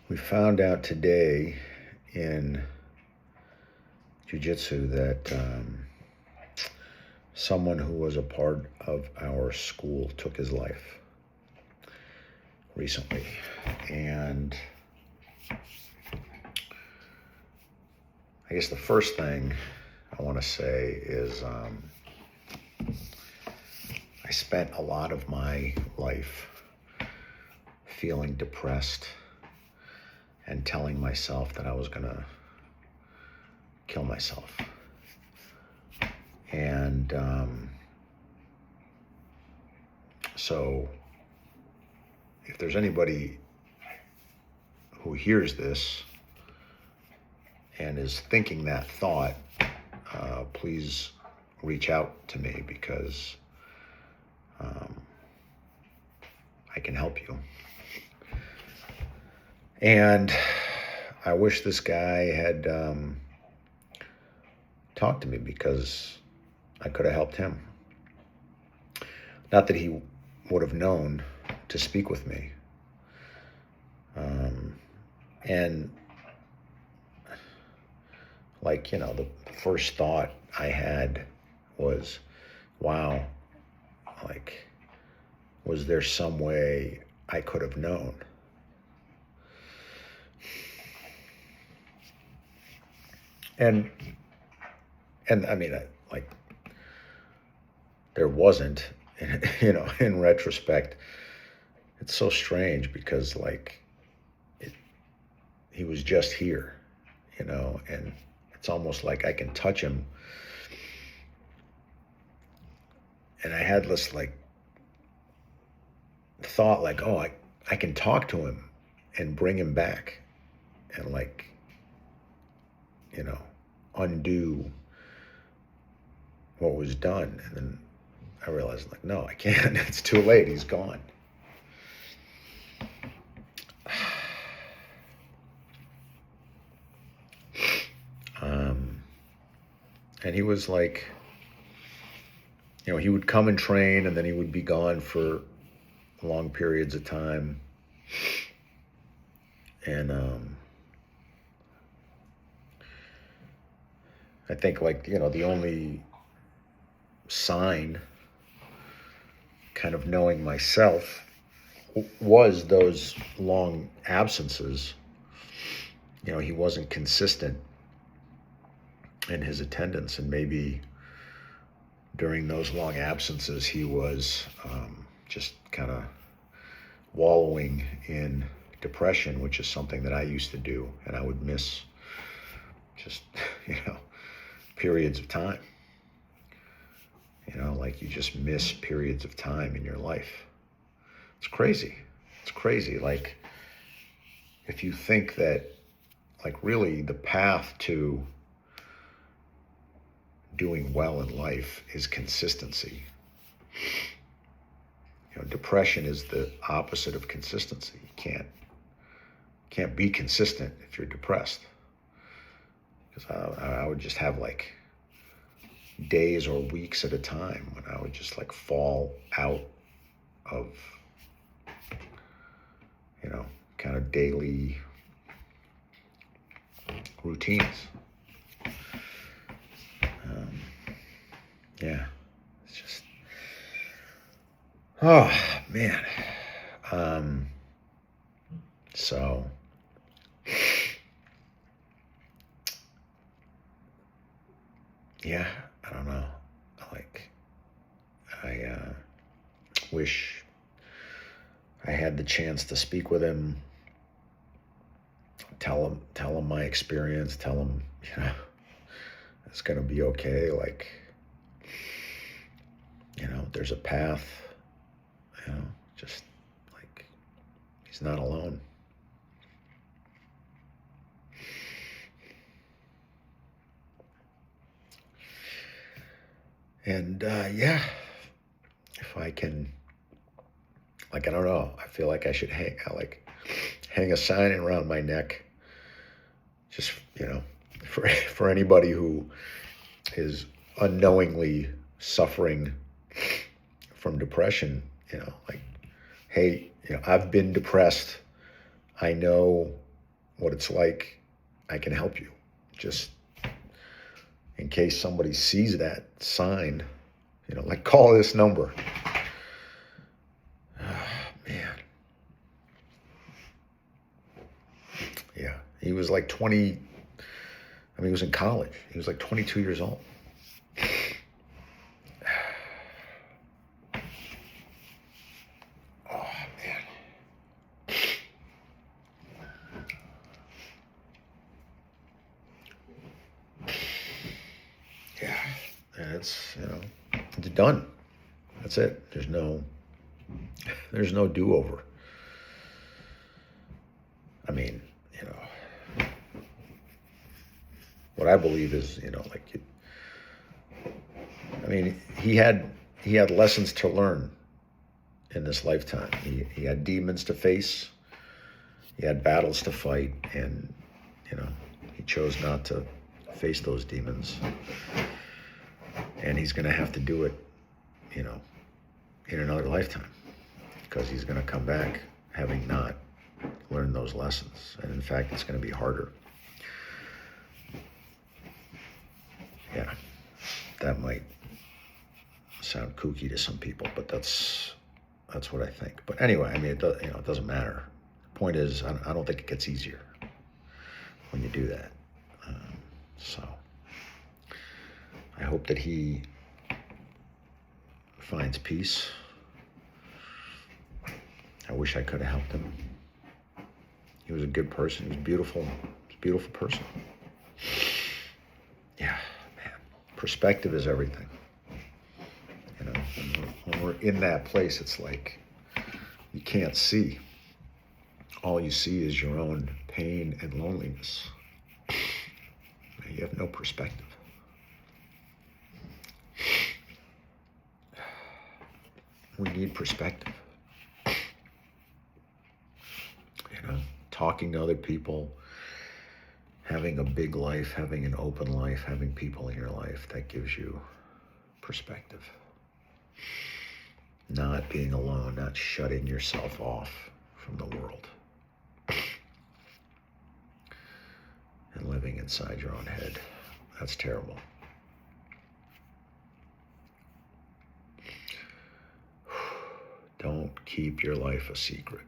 We found out today in jiu-jitsu that someone who was a part of our school took his life recently. And I guess the first thing I want to say is I spent a lot of my life feeling depressed and telling myself that I was going to kill myself. And so if there's anybody who hears this and is thinking that thought, please reach out to me because I can help you. And I wish this guy had talked to me because I could have helped him. Not that he would have known to speak with me. And like, the first thought I had was, wow, like, was there some way I could have known? And I mean, like, there wasn't, in retrospect, it's so strange because, like, he was just here, and it's almost like I can touch him. And I had this, like, thought, like, oh, I can talk to him and bring him back and, like, undo what was done. And then I realized, like, no, I can't. It's too late. He's gone. And he was like, he would come and train and then he would be gone for long periods of time. And I think, like, the only sign, kind of knowing myself, was those long absences. He wasn't consistent in his attendance, and maybe during those long absences he was just kind of wallowing in depression, which is something that I used to do, and I would miss just periods of time. Like, you just miss periods of time in your life. It's crazy. Like, if you think that, like, really the path to doing well in life is consistency. Depression is the opposite of consistency. You can't be consistent if you're depressed. Because I would just have, like, days or weeks at a time when I would just, like, fall out of, kind of daily routines. Yeah, it's just, oh man. So yeah, I don't know. Like, I wish I had the chance to speak with him, tell him my experience, tell him, it's gonna be okay. Like, there's a path, just, like, he's not alone. And yeah, if I can, like, I don't know, I feel like I should hang a sign around my neck, just, for anybody who is unknowingly suffering from depression, like, hey, I've been depressed. I know what it's like, I can help you. Just in case somebody sees that sign, like call this number. Man. Yeah. He was like 20. He was in college. He was like 22 years old. Oh, man. Yeah. And it's done. That's it. There's no do-over. I mean, what I believe is, he had lessons to learn in this lifetime. He had demons to face. He had battles to fight, and he chose not to face those demons. And he's going to have to do it, in another lifetime, because he's going to come back having not learned those lessons. And in fact, it's going to be harder. Yeah, that might sound kooky to some people, but that's what I think. But anyway, it doesn't matter. The point is, I don't think it gets easier when you do that. So I hope that he finds peace. I wish I could have helped him. He was a good person. He was beautiful. He was a beautiful person. Yeah, man. Perspective is everything. When we're in that place, it's like you can't see. All you see is your own pain and loneliness. You have no perspective. We need perspective. Talking to other people, having a big life, having an open life, having people in your life, that gives you perspective. Not being alone, not shutting yourself off from the world. And living inside your own head. That's terrible. Don't keep your life a secret.